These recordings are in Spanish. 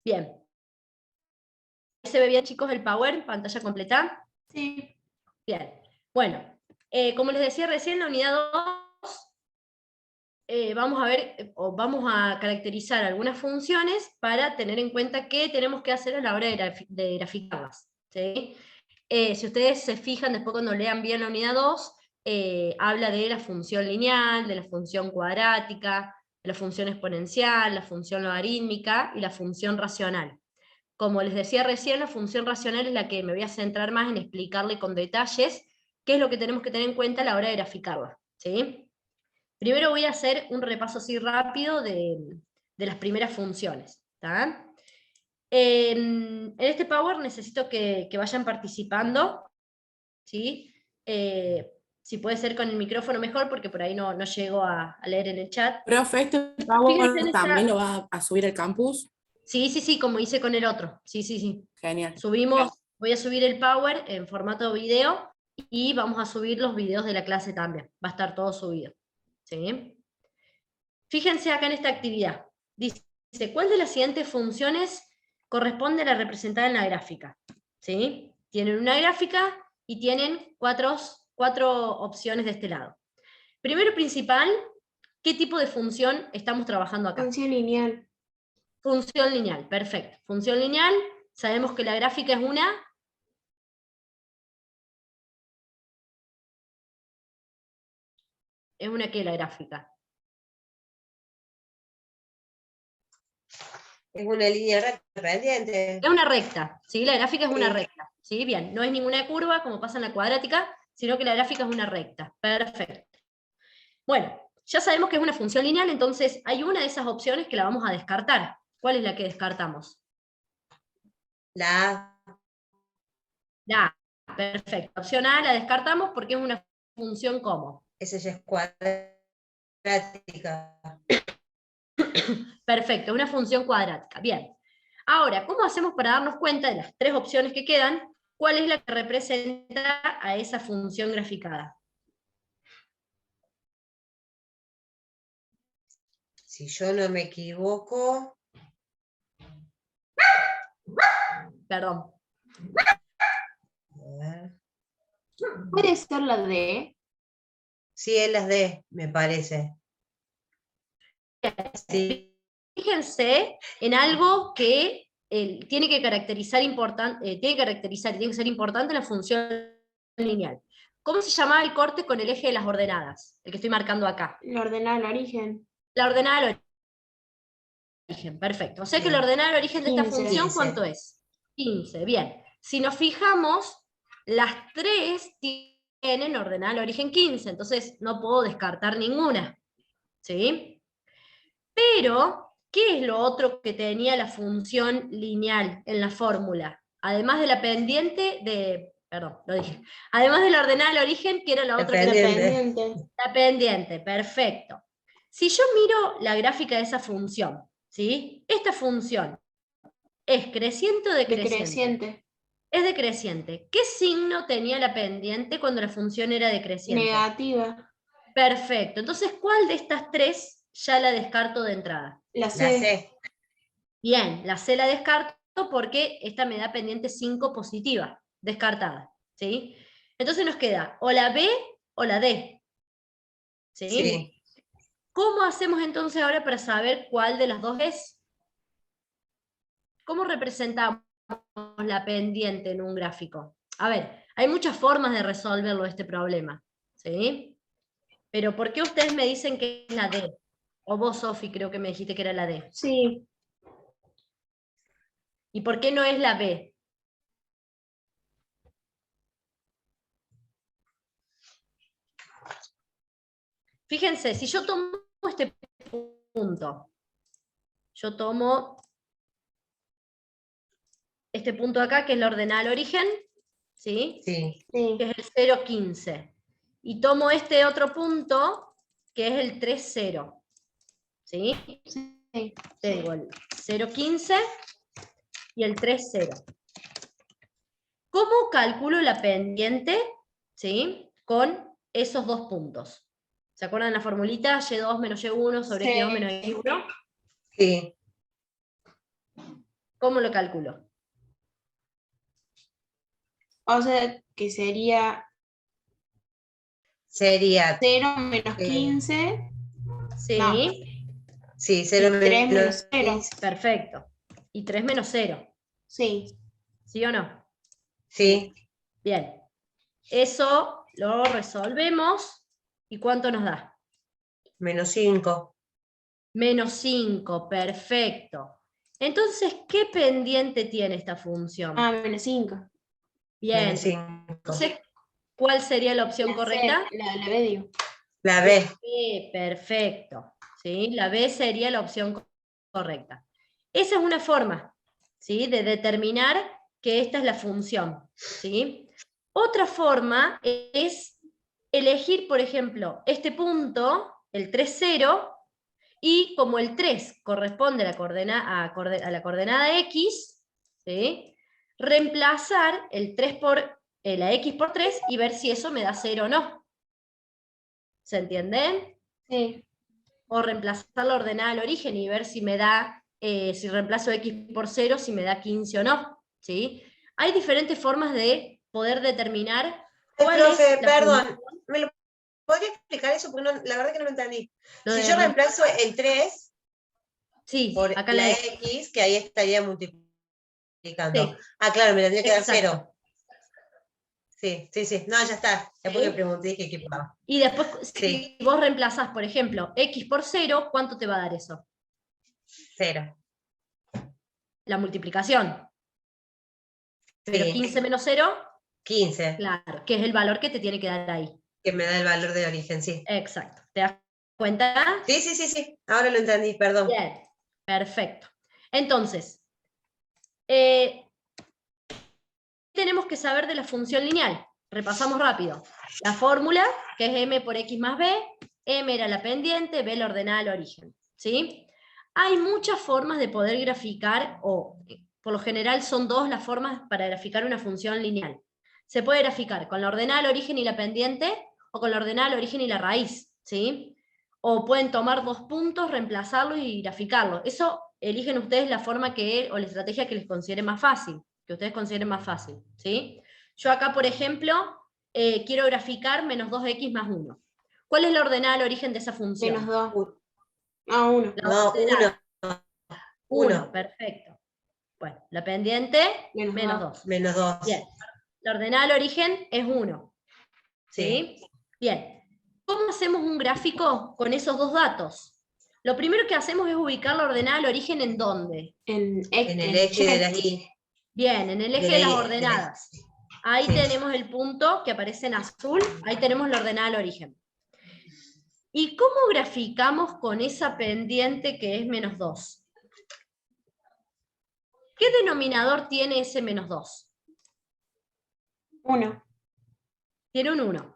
Bien. ¿Se ve bien, chicos, el Power? ¿Pantalla completa? Sí. Bien. Bueno, como les decía recién, la unidad 2, vamos a ver, o vamos a caracterizar algunas funciones para tener en cuenta qué tenemos que hacer a la hora de graficarlas, ¿sí? Si ustedes se fijan, después cuando lean bien la unidad 2, habla de la función lineal, de la función cuadrática, de la función exponencial, la función logarítmica y la función racional. Como les decía recién, la función racional es la que me voy a centrar más en explicarle con detalles qué es lo que tenemos que tener en cuenta a la hora de graficarla, ¿sí? Primero voy a hacer un repaso así rápido de las primeras funciones, ¿tá? En este Power necesito que vayan participando, ¿sí? Si puede ser con el micrófono mejor, porque por ahí no llego a leer en el chat. Profe, ¿este Fíjense Power también lo va a subir al campus? Sí, como hice con el otro. Sí. Genial. Voy a subir el Power en formato video y vamos a subir los videos de la clase también. Va a estar todo subido, ¿sí? Fíjense acá en esta actividad. Dice, ¿cuál de las siguientes funciones corresponde a la representada en la gráfica? ¿Sí? Tienen una gráfica y tienen cuatro opciones de este lado. Primero principal, ¿qué tipo de función estamos trabajando acá? Función lineal. Función lineal, perfecto. Función lineal, sabemos que la gráfica es una... ¿Es una qué la gráfica? Es una línea recta pendiente. Es una recta, ¿sí? La gráfica es una Sí. recta, ¿sí? Bien, no es ninguna curva como pasa en la cuadrática, sino que la gráfica es una recta. Perfecto. Bueno, ya sabemos que es una función lineal, entonces hay una de esas opciones que la vamos a descartar. ¿Cuál es la que descartamos? La A. La A, perfecto. Opción A la descartamos porque es una función ¿cómo? Esa ya es cuadrática. Perfecto, una función cuadrática. Bien. Ahora, ¿cómo hacemos para darnos cuenta de las tres opciones que quedan? ¿Cuál es la que representa a esa función graficada? Si yo no me equivoco. Perdón. A ver. ¿Puede ser la D? Sí, es las D, me parece. Sí. Fíjense en algo que tiene que caracterizar y tiene que ser importante la función lineal. ¿Cómo se llamaba el corte con el eje de las ordenadas? El que estoy marcando acá. La ordenada al origen. La ordenada al origen, perfecto. O sea que la Bien. ordenada al origen de esta 15. función, 15. ¿cuánto es? 15, bien. Si nos fijamos, las tres tienen ordenada al origen 15, entonces no puedo descartar ninguna, ¿sí? Pero, ¿qué es lo otro que tenía la función lineal en la fórmula? Además de la pendiente de... Perdón, lo dije. Además de la ordenada al origen, ¿qué era la otra? La Pendiente. pendiente. La pendiente, perfecto. Si yo miro la gráfica de esa función, ¿sí? Esta función, ¿es creciente o decreciente? Decreciente. Es decreciente. ¿Qué signo tenía la pendiente cuando la función era decreciente? Negativa. Perfecto. Entonces, ¿cuál de estas tres ya la descarto de entrada? La La C. C. Bien, la C la descarto porque esta me da pendiente 5 positiva, descartada, ¿sí? Entonces nos queda o la B o la D, ¿sí? Sí. ¿Cómo hacemos entonces ahora para saber cuál de las dos es? ¿Cómo representamos la pendiente en un gráfico? A ver, hay muchas formas de resolverlo este problema, ¿sí? Pero ¿por qué ustedes me dicen que es la D? O vos, Sofi, creo que me dijiste que era la D. Sí. ¿Y por qué no es la B? Fíjense, si yo tomo este punto, yo tomo este punto acá, que es la ordenada al origen, ¿sí? Sí. Sí. Que es el 0, 15. Y tomo este otro punto, que es el 3, 0. ¿Sí? Sí. Tengo el 0, 15 y el 3, 0. ¿Cómo calculo la pendiente? ¿Sí? Con esos dos puntos. ¿Se acuerdan la formulita? Y2 menos Y1 sobre Sí. X2 menos Y1. Sí. ¿Cómo lo calculo? O sea, que sería Sería 0 menos eh, 15. Sí, No. sí, 0 Y 3 menos menos 0. 15. perfecto. Y 3 menos 0, Sí. ¿sí o no? Sí, Bien. Eso lo resolvemos. ¿Y cuánto nos da? menos 5. Menos 5, perfecto. Entonces, ¿qué pendiente tiene esta función? Ah, menos 5. Bien. Menos 5. Entonces, ¿cuál sería la opción correcta? La B, digo. La B. Perfecto. ¿Sí? La B sería la opción correcta. Esa es una forma, ¿sí?, de determinar que esta es la función, ¿sí? Otra forma es elegir, por ejemplo, este punto, el 3, 0, y como el 3 corresponde a la coordenada X, ¿sí?, reemplazar el 3 por la X por 3 y ver si eso me da 0 o no. ¿Se entiende? Sí. O reemplazar la ordenada al origen y ver si me da, si reemplazo X por 0, si me da 15 o no, ¿sí? Hay diferentes formas de poder determinar cuál es Profe, la función. perdón, ¿me lo podría explicar eso? Porque la verdad que no lo entendí. Lo Si de yo reemplazo el 3 Sí, por acá la la X, que ahí estaría multiplicando. Sí, Ah, claro, me tendría que dar exacto. 0. Sí, sí, sí. No, ya está. Ya porque ¿Sí? pregunté qué equipaba. Y después, Sí, si vos reemplazás, por ejemplo, X por 0, ¿cuánto te va a dar eso? 0. La multiplicación. Pero Sí, 15 menos 0, 15, claro, que es el valor que te tiene que dar ahí. que me da el valor de origen, sí. Exacto. ¿Te das cuenta? Sí, sí, sí, sí. Ahora lo entendí, perdón. Bien, perfecto. Entonces, ¿qué tenemos que saber de la función lineal? Repasamos rápido. La fórmula, que es m por x más b, m era la pendiente, b la ordenada al origen. ¿Sí? Hay muchas formas de poder graficar, o por lo general son dos las formas para graficar una función lineal. Se puede graficar con la ordenada al origen y la pendiente, o con la ordenada al origen y la raíz. ¿Sí? O pueden tomar dos puntos, reemplazarlo y graficarlo. Eso eligen ustedes la forma o la estrategia que les considere más fácil, que ustedes consideren más fácil, ¿sí? Yo acá, por ejemplo, quiero graficar menos 2x más 1. ¿Cuál es la ordenada al origen de esa función? Menos 2. Ah, 1. La No, ordenada. 1. 1, perfecto. Bueno, la pendiente, Menos menos 2. 2. Menos 2. Bien, la ordenada al origen es 1. Sí. ¿Sí? Bien. ¿Cómo hacemos un gráfico con esos dos datos? Lo primero que hacemos es ubicar la ordenada al origen ¿en dónde? En En el eje de las Y. Bien, en el eje De de la las Y, ordenadas. Ahí sí. tenemos el punto que aparece en azul, ahí tenemos la ordenada al origen. ¿Y cómo graficamos con esa pendiente que es menos 2? ¿Qué denominador tiene ese menos 2? 1. Tiene un 1.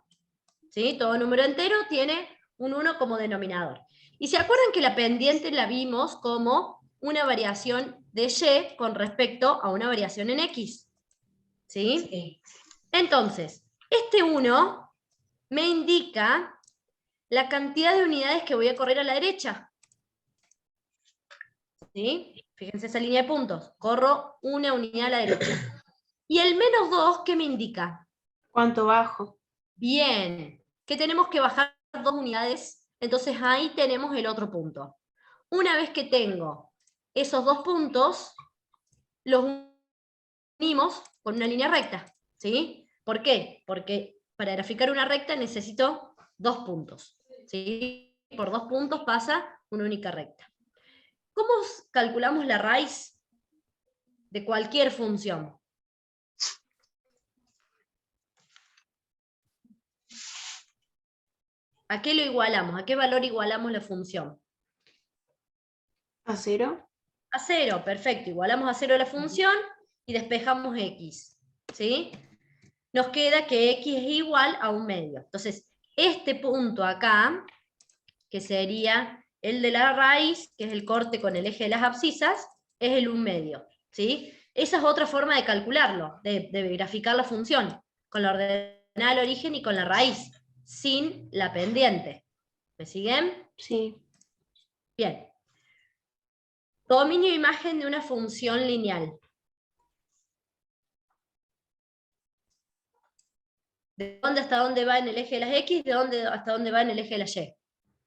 ¿Sí? Todo número entero tiene un 1 como denominador. Y se acuerdan que la pendiente la vimos como una variación de y con respecto a una variación en x. ¿Sí? Sí. Entonces, este 1 me indica la cantidad de unidades que voy a correr a la derecha. ¿Sí? Fíjense esa línea de puntos. Corro una unidad a la derecha. Y el menos 2, ¿qué me indica? ¿Cuánto bajo? Bien, que tenemos que bajar 2 unidades, entonces ahí tenemos el otro punto. Una vez que tengo esos 2 puntos, los unimos con una línea recta. ¿Sí? ¿Por qué? Porque para graficar una recta necesito 2 puntos. ¿Sí? Por 2 puntos pasa una única recta. ¿Cómo calculamos la raíz de cualquier función? ¿A qué lo igualamos? ¿A qué valor igualamos la función? ¿A 0? A 0, perfecto. Igualamos a 0 la función y despejamos x. ¿Sí? Nos queda que x es igual a 1/2. Entonces, este punto acá, que sería el de la raíz, que es el corte con el eje de las abscisas, es el 1/2. ¿Sí? Esa es otra forma de calcularlo, de graficar la función, con la ordenada al origen y con la raíz, sin la pendiente. ¿Me siguen? Sí. Bien. Dominio de imagen de una función lineal. ¿De dónde hasta dónde va en el eje de las X? ¿De dónde hasta dónde va en el eje de la Y?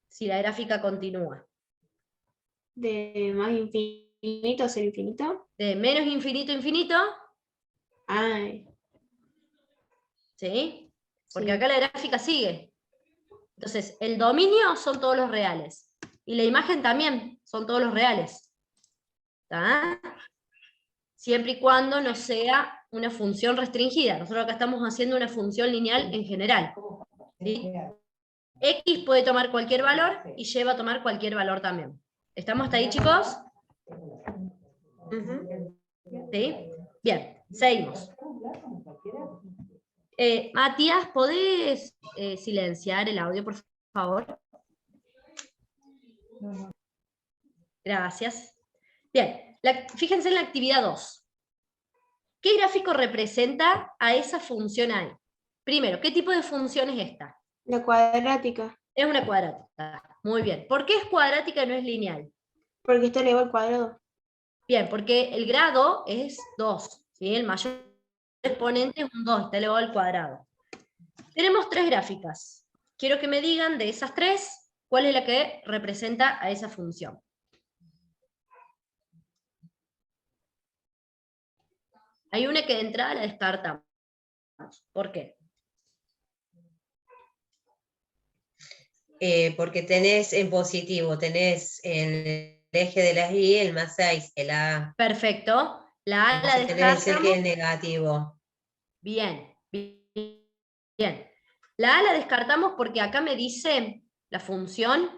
Si la gráfica continúa. De más infinito a cero infinito. De menos infinito a infinito, Ay, ¿sí? Porque sí. acá la gráfica sigue. Entonces, el dominio son todos los reales. Y la imagen también son todos los reales. ¿Está? Siempre y cuando no sea una función restringida. Nosotros acá estamos haciendo una función lineal en general. ¿Sí? X puede tomar cualquier valor y Y va a tomar cualquier valor también. ¿Estamos hasta ahí, chicos? Ujú. ¿Sí? Bien, seguimos. Matías, ¿podés silenciar el audio, por favor? Gracias. Bien, fíjense en la actividad 2. ¿Qué gráfico representa a esa función ahí? Primero, ¿qué tipo de función es esta? La cuadrática. Es una cuadrática. Muy bien. ¿Por qué es cuadrática y no es lineal? Porque está elevado al cuadrado. Bien, porque el grado es 2. ¿Sí? El mayor exponente es un 2, está elevado al cuadrado. Tenemos 3 gráficas. Quiero que me digan de esas 3, cuál es la que representa a esa función. Hay una que de entrada la descartamos. ¿Por qué? Porque tenés en positivo, tenés en el eje de las Y el más 6, el A. Perfecto. La A la Entonces tenés el que es descartamos. negativo. Bien, bien. La A la descartamos porque acá me dice, la función,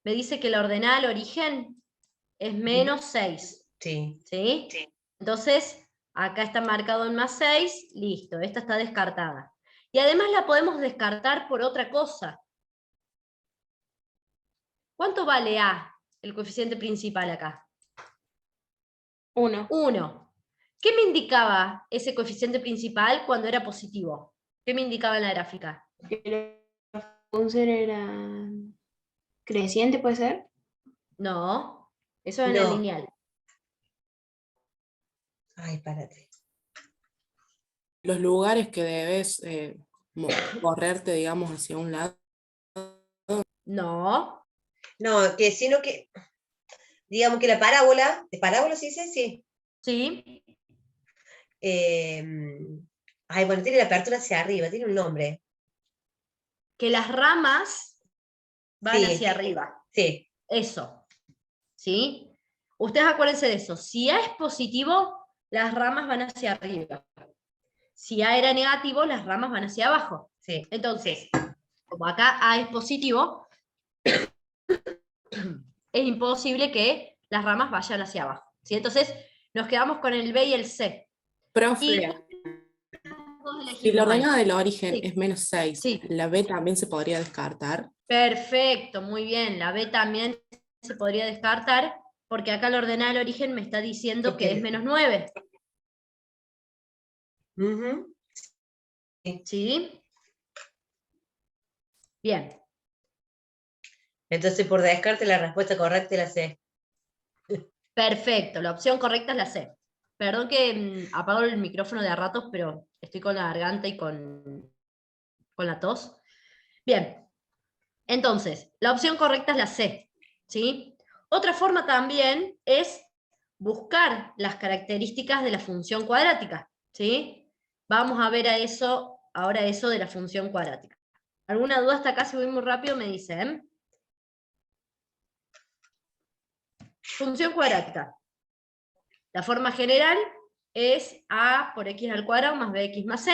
me dice que la ordenada al origen es menos 6. Sí. ¿Sí? Sí. Entonces, acá está marcado en más 6, listo, esta está descartada. Y además la podemos descartar por otra cosa. ¿Cuánto vale A, el coeficiente principal acá? 1. 1. ¿Qué me indicaba ese coeficiente principal cuando era positivo? ¿Qué me indicaba en la gráfica? Que la función era creciente, ¿puede ser? No, eso es en el No. lineal. Ay, párate. Los lugares que debes correrte, digamos, hacia un lado. No, No, que sino que, digamos que la parábola, ¿de parábola se dice? Sí. ¿sí? Ay, bueno, tiene la apertura hacia arriba, tiene un nombre. Que las ramas van Sí, hacia arriba. sí. Eso, ¿sí? Ustedes acuérdense de eso. Si A es positivo, las ramas van hacia arriba. Si A era negativo, las ramas van hacia abajo. Sí. Entonces, como acá A es positivo, es imposible que las ramas vayan hacia abajo. ¿Sí? Entonces, nos quedamos con el B y el C. Profe, Y si la elegimos ahí. ordenada del origen Sí. es menos 6, Sí. ¿la B también se podría descartar? Perfecto, muy bien. La B también se podría descartar, porque acá la ordenada del origen me está diciendo Porque- que es menos 9. Ujú. ¿Sí? Bien. Entonces, por descarte, la respuesta correcta es la C. Perfecto, la opción correcta es la C. Perdón que apago el micrófono de a ratos, pero estoy con la garganta y con la tos. Bien, entonces, la opción correcta es la C, ¿sí? Otra forma también es buscar las características de la función cuadrática, ¿sí? Vamos a ver ahora eso de la función cuadrática. ¿Alguna duda hasta acá? Si voy muy rápido me dicen. Función cuadrática. La forma general es a por x al cuadrado más bx más c.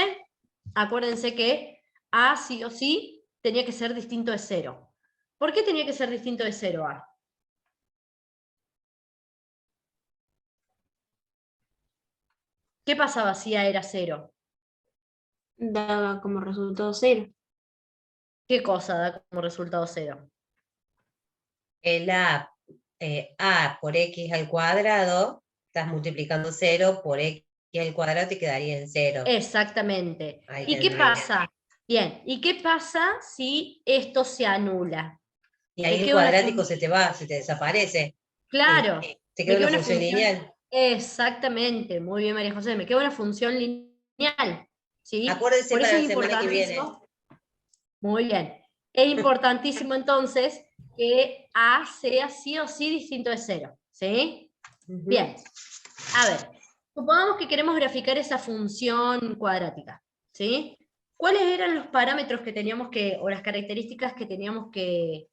Acuérdense que a sí o sí tenía que ser distinto de 0. ¿Por qué tenía que ser distinto de 0 a? ¿Qué pasaba si a era 0? Daba como resultado 0. ¿Qué cosa da como resultado 0? El A por X al cuadrado, estás multiplicando 0 por X al cuadrado, te quedaría en 0. Exactamente. Ahí ¿Y qué tendría. pasa? Bien, ¿y qué pasa si esto se anula? Y Me ahí el queda una cuadrático se te va, se te desaparece. Claro, Te Me queda queda una una función función. lineal. Exactamente, muy bien María José, me queda una función lineal, ¿sí? Acuérdense Por eso para es la semana que viene. importantísimo, muy bien, es importantísimo entonces que A sea sí o sí distinto de 0, ¿sí? Ujú. Bien, a ver, supongamos que queremos graficar esa función cuadrática, ¿sí? ¿Cuáles eran los parámetros que teníamos o las características que teníamos que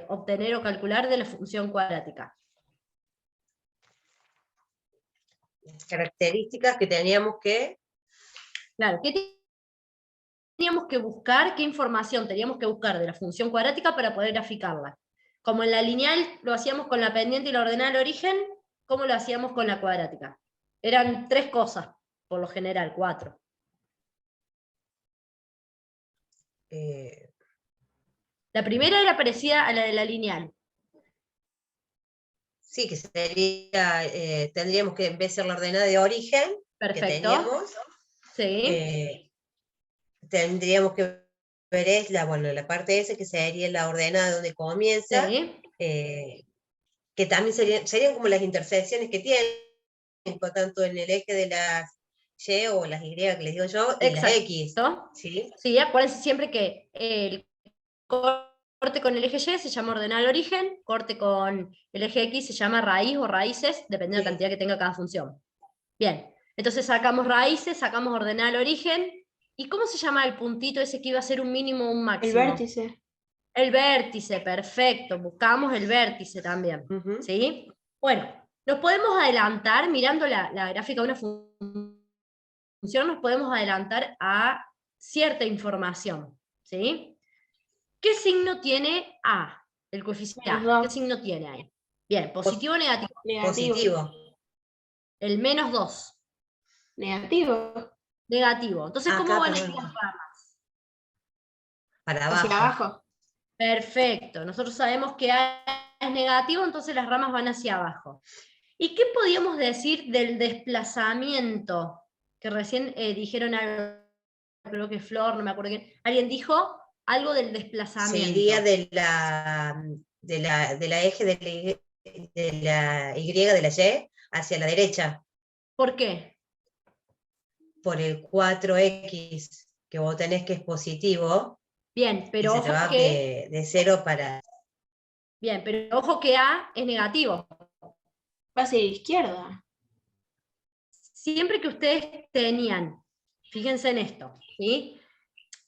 obtener o calcular de la función cuadrática? Las características que teníamos que... Claro, ¿qué teníamos que buscar? ¿Qué información teníamos que buscar de la función cuadrática para poder graficarla? Como en la lineal lo hacíamos con la pendiente y la ordenada al origen, ¿cómo lo hacíamos con la cuadrática? Eran 3 cosas, por lo general, 4. La primera era parecida a la de la lineal. Sí, que sería, tendríamos que, en vez de ser la ordenada de origen que Perfecto. teníamos, Sí. tendríamos que ver la parte S, que sería la ordenada donde comienza, Sí. que también serían como las intersecciones que tienen, tanto en el eje de las Y o las Y que les digo yo, y las X. Exacto. ¿Sí? Sí, acuérdense siempre que el corte con el eje Y se llama ordenada al origen, corte con el eje X se llama raíz o raíces, dependiendo de la Sí. cantidad que tenga cada función. Bien, entonces sacamos raíces, sacamos ordenada al origen. ¿Y cómo se llama el puntito ese que iba a ser un mínimo o un El máximo? vértice. El vértice, perfecto. Buscamos el vértice también. Ujú. ¿Sí? Bueno, nos podemos adelantar, mirando la gráfica de una función, nos podemos adelantar a cierta información. ¿Sí? ¿Qué signo tiene A? El coeficiente Menos A. ¿Qué 2. signo tiene ahí? Bien, positivo o negativo. Negativo. Positivo. El menos 2. Negativo. Negativo. Entonces, ¿cómo Acá, van a ir perdón, las ramas? para Hacia abajo. abajo. Perfecto. Nosotros sabemos que A es negativo, entonces las ramas van hacia abajo. ¿Y qué podíamos decir del desplazamiento? Que recién dijeron algo, creo que Flor, no me acuerdo quién. Alguien dijo algo del Se desplazamiento. iría de la eje de la Y de la Y hacia la derecha, ¿Por qué? por el 4X que vos tenés que es positivo, Bien, y pero se te ojo va que, de 0 para... bien, pero ojo que A es negativo. Va hacia la izquierda. Siempre que ustedes tenían, fíjense en esto, ¿sí?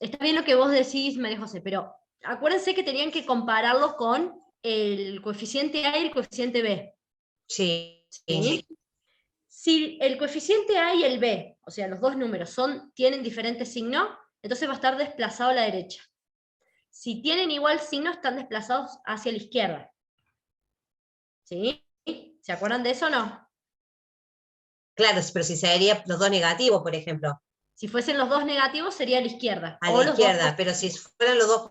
Está bien lo que vos decís, María José, pero acuérdense que tenían que compararlo con el coeficiente A y el coeficiente B. Sí, ¿Sí? Si el coeficiente A y el B, o sea, los dos números, tienen diferentes signos, entonces va a estar desplazado a la derecha. Si tienen igual signo, están desplazados hacia la izquierda. ¿Sí? ¿Se acuerdan de eso o no? claro, pero si sería los dos negativos, por ejemplo, Si fuesen los dos negativos, sería a la izquierda. a la O los dos izquierda, pero si fueran los dos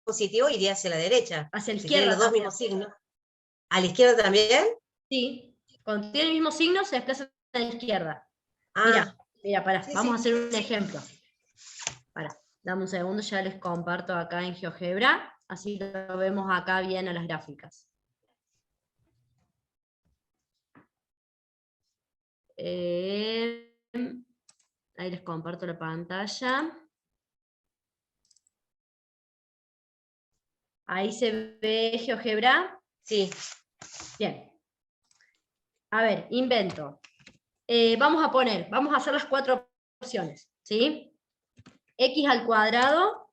positivos, iría hacia la derecha. hacia la Si tienen izquierda los dos también. mismos signos. ¿A la izquierda también? Sí, cuando tienen el mismo signo, se desplazan a la izquierda. Ah, Mira, pará, sí, vamos a sí. hacer un ejemplo. Pará, dame un segundo, ya les comparto acá en GeoGebra, así lo vemos acá bien a las gráficas. Ahí les comparto la pantalla. Ahí se ve GeoGebra. Sí, Bien. A ver, invento. Vamos a hacer las 4 opciones, ¿sí? X al cuadrado,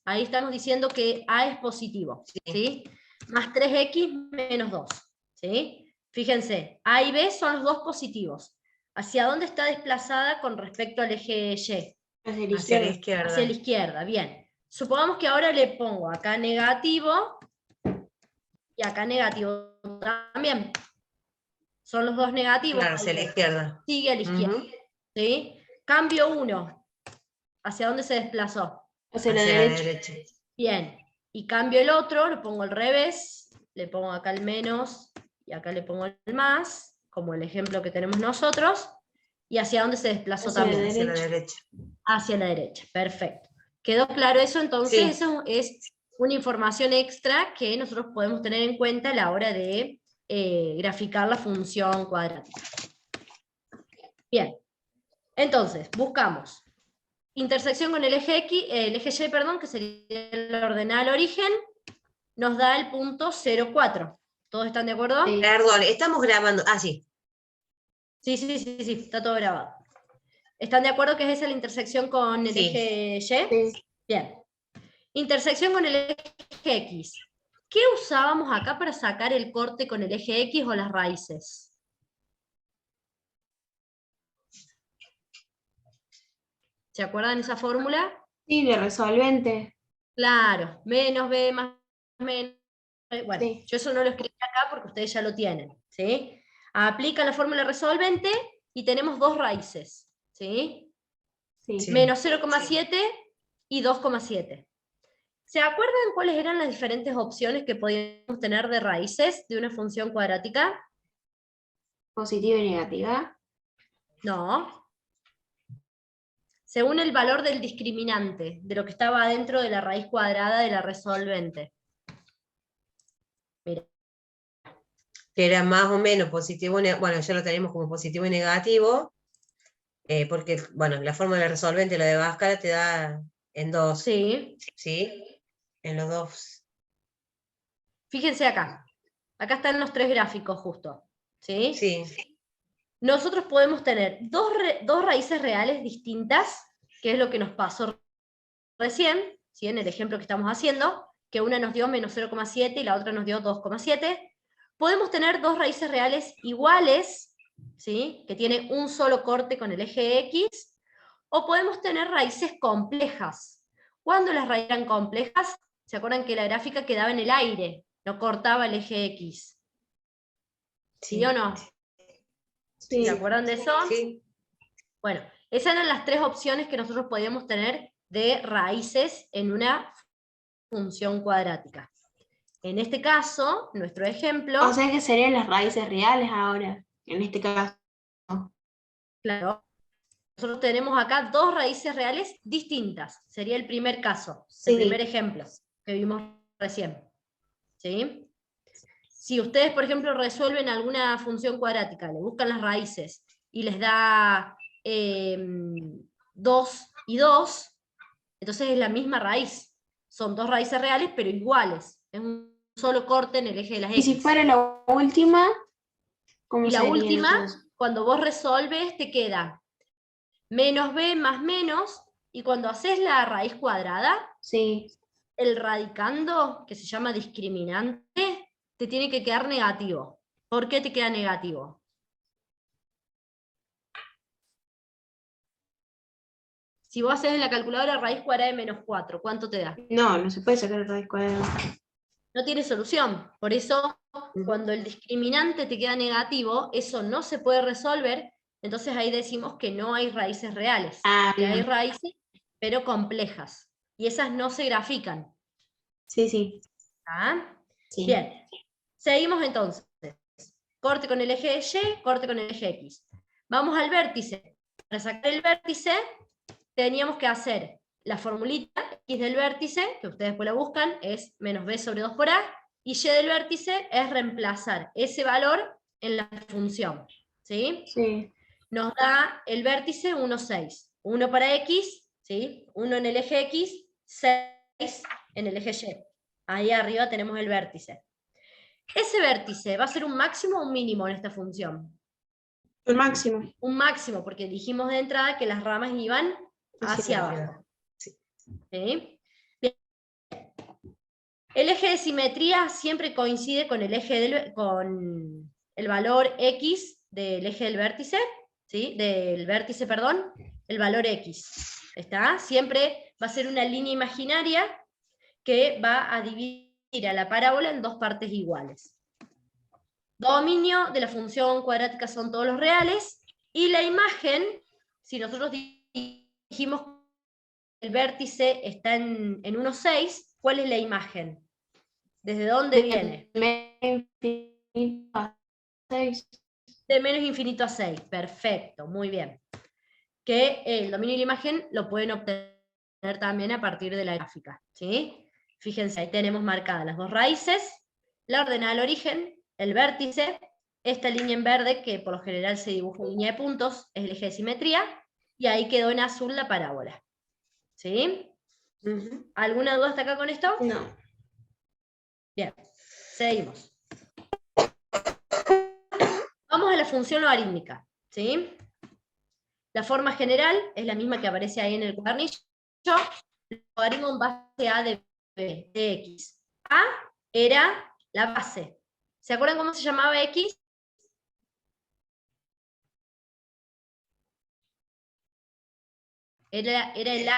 ahí estamos diciendo que A es positivo, ¿sí? Más 3X menos 2, ¿sí? Fíjense, A y B son los dos positivos. ¿Hacia dónde está desplazada con respecto al eje Y? Hacia la hacia la izquierda. izquierda. Hacia la izquierda, bien. Supongamos que ahora le pongo acá negativo y acá negativo también. Son los dos negativos. Claro, hacia la izquierda. Sigue a la izquierda. Ujú. ¿Sí? Cambio 1. ¿Hacia dónde se desplazó? Hacia la Hacia la derecha. derecha. Bien. Y cambio el otro, lo pongo al revés. Le pongo acá el menos y acá le pongo el más, como el ejemplo que tenemos nosotros. ¿Y hacia dónde se desplazó Hacia la también? Hacia la derecha. derecha. Hacia la derecha. Perfecto. ¿Quedó claro eso? Entonces, Sí. eso es una información extra que nosotros podemos tener en cuenta a la hora de graficar la función cuadrática. Bien, entonces, buscamos intersección con el eje X, el eje Y, perdón, que sería el ordenal origen, nos da el punto 0,4. ¿Todos están de acuerdo? Sí. Perdón, estamos grabando. Ah, sí. Sí, está todo grabado. ¿Están de acuerdo que es esa la intersección con el Sí. eje Y? Sí. Bien. Intersección con el eje X. ¿Qué usábamos acá para sacar el corte con el eje X o las raíces? ¿Se acuerdan esa fórmula? Sí, de resolvente. Claro, menos b más menos. Bueno, Sí. yo eso no lo escribí acá porque ustedes ya lo tienen, ¿sí? Aplican la fórmula resolvente y tenemos dos raíces, ¿sí? Sí. Sí. Menos 0,7 y 2,7. ¿Se acuerdan cuáles eran las diferentes opciones que podíamos tener de raíces de una función cuadrática? Positiva y negativa. No. Según el valor del discriminante, de lo que estaba dentro de la raíz cuadrada de la resolvente. Mira. Que era más o menos positivo, bueno, ya lo tenemos como positivo y negativo, porque, bueno, la forma de resolvente, la de Bhaskara, te da en dos, Sí. ¿sí? En los dos. Fíjense acá. Acá están los tres gráficos justo. ¿Sí? Sí. Nosotros podemos tener dos raíces reales distintas, que es lo que nos pasó recién, ¿sí? En el ejemplo que estamos haciendo, que una nos dio menos 0,7 y la otra nos dio 2,7. Podemos tener dos raíces reales iguales, ¿sí? Que tienen un solo corte con el eje X, o podemos tener raíces complejas. Cuando las raíces eran complejas, ¿se acuerdan que la gráfica quedaba en el aire? No cortaba el eje X. ¿Sí o no? Sí. ¿Se acuerdan de eso? Sí. Bueno, esas eran las tres opciones que nosotros podíamos tener de raíces en una función cuadrática. En este caso, nuestro ejemplo, O sea que serían las raíces reales ahora, en este caso. claro, nosotros tenemos acá dos raíces reales distintas. Sería el primer caso, el Sí. primer ejemplo que vimos recién. ¿Sí? Si ustedes, por ejemplo, resuelven alguna función cuadrática, le buscan las raíces y les da 2 y 2, entonces es la misma raíz. Son dos raíces reales, pero iguales. Es un solo corte en el eje de las Y si X. fuera la última, ¿cómo Y la sería última, entonces? cuando vos resolves, te queda menos b más menos, y cuando haces la raíz cuadrada, Sí. el radicando, que se llama discriminante, te tiene que quedar negativo. ¿Por qué te queda negativo? Si vos haces en la calculadora raíz cuadrada de menos 4, ¿cuánto te da? No, no se puede sacar raíz cuadrada. No tiene solución. Por eso, cuando el discriminante te queda negativo, eso no se puede resolver, entonces ahí decimos que no hay raíces reales. Ah, Que hay bien. raíces, pero complejas. Y esas no se grafican. Sí, sí. ¿Ah? Sí. Bien. Seguimos entonces. Corte con el eje Y, corte con el eje X. Vamos al vértice. Para sacar el vértice, teníamos que hacer la formulita X del vértice, que ustedes después la buscan, es menos b sobre 2 por a, y Y del vértice es reemplazar ese valor en la función. ¿Sí? Sí. Nos da el vértice 1, 6. 1 para X, ¿sí? 1 en el eje X, 6 en el eje Y. Ahí arriba tenemos el vértice. Ese vértice va a ser un máximo o un mínimo en esta función. El máximo. Un máximo, porque dijimos de entrada que las ramas iban hacia abajo. Sí. ¿Sí? Bien. El eje de simetría siempre coincide con el eje con el valor X del eje del vértice, ¿sí? Del vértice, perdón, el valor X. ¿Está? Siempre va a ser una línea imaginaria que va a dividir a la parábola en dos partes iguales. Dominio de la función cuadrática son todos los reales, y la imagen, si nosotros dijimos que el vértice está en 1, 6, ¿cuál es la imagen? ¿Desde dónde viene? De menos infinito a 6, perfecto, muy bien. Que el dominio de la imagen lo pueden obtener también a partir de la gráfica, ¿sí? Fíjense, ahí tenemos marcadas las dos raíces, la ordenada al origen el vértice, esta línea en verde, que por lo general se dibuja en línea de puntos, es el eje de simetría, y ahí quedó en azul la parábola. ¿Sí? Ujú. ¿Alguna duda hasta acá con esto? No. Bien, seguimos. Vamos a la función logarítmica, ¿sí? La forma general es la misma que aparece ahí en el cuadernillo. Logaritmo en base a de b, de x. A era la base. ¿Se acuerdan cómo se llamaba x? Era el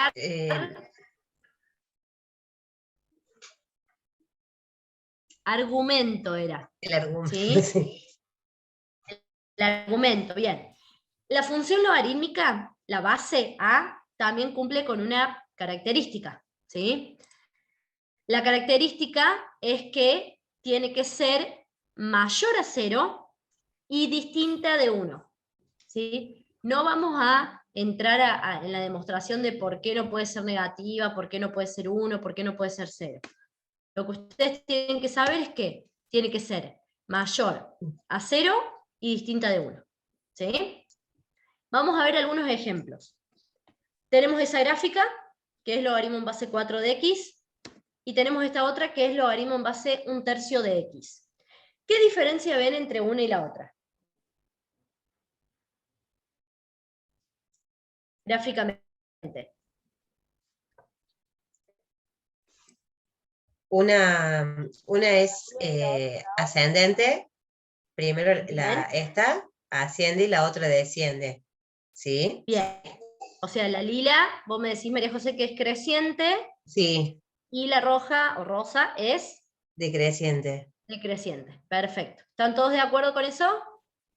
argumento, era. El argumento. ¿Sí? Sí. El argumento, bien. La función logarítmica, la base A, también cumple con una característica, ¿sí? La característica es que tiene que ser mayor a 0 y distinta de 1, ¿sí? No vamos a entrar en la demostración de por qué no puede ser negativa, por qué no puede ser 1, por qué no puede ser 0. Lo que ustedes tienen que saber es que tiene que ser mayor a 0 y distinta de 1, ¿sí? Vamos a ver algunos ejemplos. Tenemos esa gráfica, que es logaritmo en base 4 de x, y tenemos esta otra, que es logaritmo en base 1/3 de x. ¿Qué diferencia ven entre una y la otra? Gráficamente. Una es ascendente, primero Bien. esta asciende y la otra desciende. ¿Sí? Bien. O sea, la lila, vos me decís, María José, que es creciente, Sí, y la roja o rosa es decreciente. decreciente. Perfecto. ¿Están todos de acuerdo con eso?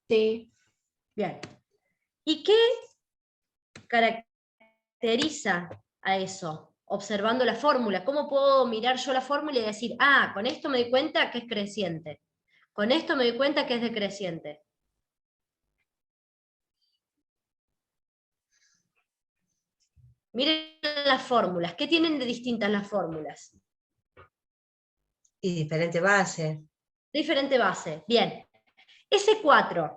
Sí. Bien. ¿Y qué caracteriza a eso? Observando la fórmula. ¿Cómo puedo mirar yo la fórmula y decir, ah, con esto me doy cuenta que es creciente? Con esto me doy cuenta que es decreciente. Miren las fórmulas. ¿Qué tienen de distintas las fórmulas? Y diferente base. Diferente base. Bien. Ese 4,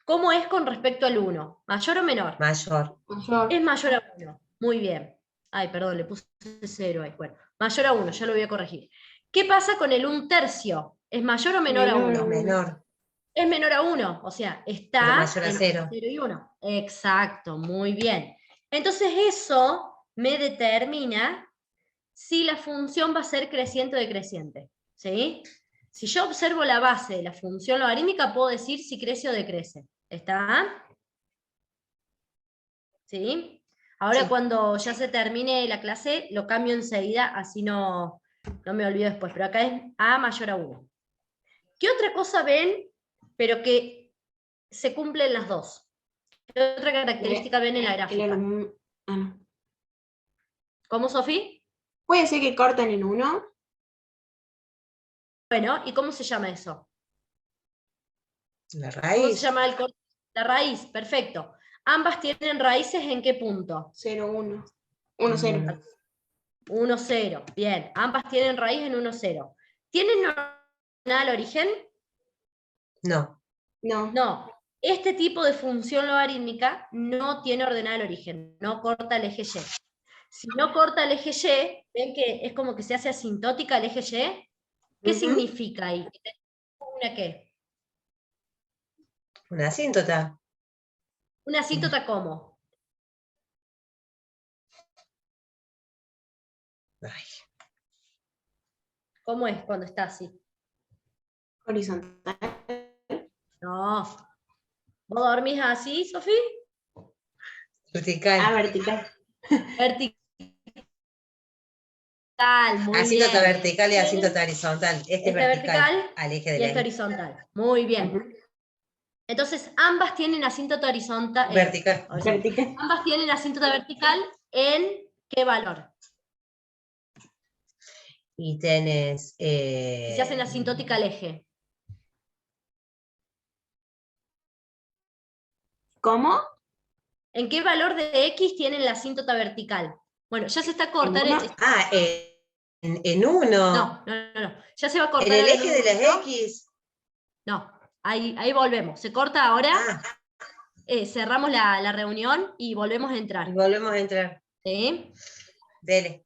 ¿cómo es con respecto al 1? ¿Mayor o menor? Mayor. Mayor. Es mayor a 1. Muy bien. Ay, perdón, le puse 0 ahí. Bueno, mayor a 1, ya lo voy a corregir. ¿Qué pasa con el 1/3? ¿Es mayor o menor a Menor. 1? Menor. Es menor a 1, o sea, Pero está mayor a entre 0. 0 y 1. Exacto, muy bien. Entonces eso me determina si la función va a ser creciente o decreciente. ¿Sí? Si yo observo la base de la función logarítmica, puedo decir si crece o decrece. ¿Está? ¿Sí? Ahora Sí. cuando ya se termine la clase, lo cambio enseguida, así no me olvido después. Pero acá es A mayor a 1. ¿Qué otra cosa ven, pero que se cumplen las dos? ¿Qué otra característica ven en la gráfica? No. ¿Cómo, Sofía? Puede ser que corten en 1. Bueno, ¿y cómo se llama eso? La ¿Cómo se raíz. llama el corte? La raíz, perfecto. ¿Ambas tienen raíces en qué punto? 0, 1. 1, 0. 1, 0. Bien, ambas tienen raíz en 1, 0. ¿Tienen ordenada al origen? No. No. No. Este tipo de función logarítmica no tiene ordenada al origen, no corta el eje Y. Si no corta el eje Y, ven que es como que se hace asintótica el eje Y. ¿Qué Ujú. significa ahí? ¿Una qué? Una asíntota. ¿Una asíntota cómo? Ay, ¿Cómo es cuando está así? Horizontal. No. ¿Vos dormís así, Sofía? vertical. Vertical. Vertical, muy Asíntota bien. vertical y asíntota horizontal. Este es Esta vertical al eje y del esta eje. horizontal. Muy bien. Ujú. Entonces, ambas tienen asíntota horizontal. Vertical. Vertical. Ambas tienen asíntota vertical en ¿qué valor? Y tenés. Si se hacen asintótica al eje. ¿Cómo? ¿En qué valor de X tienen la asíntota vertical? Bueno, ya se está cortando. uno. Ah, en uno. No. Ya se va a cortar En el ahora eje de un las momento. X. No, ahí volvemos. Se corta ahora, Ah, cerramos la reunión y volvemos a y entrar. volvemos a entrar. ¿Sí? Dele.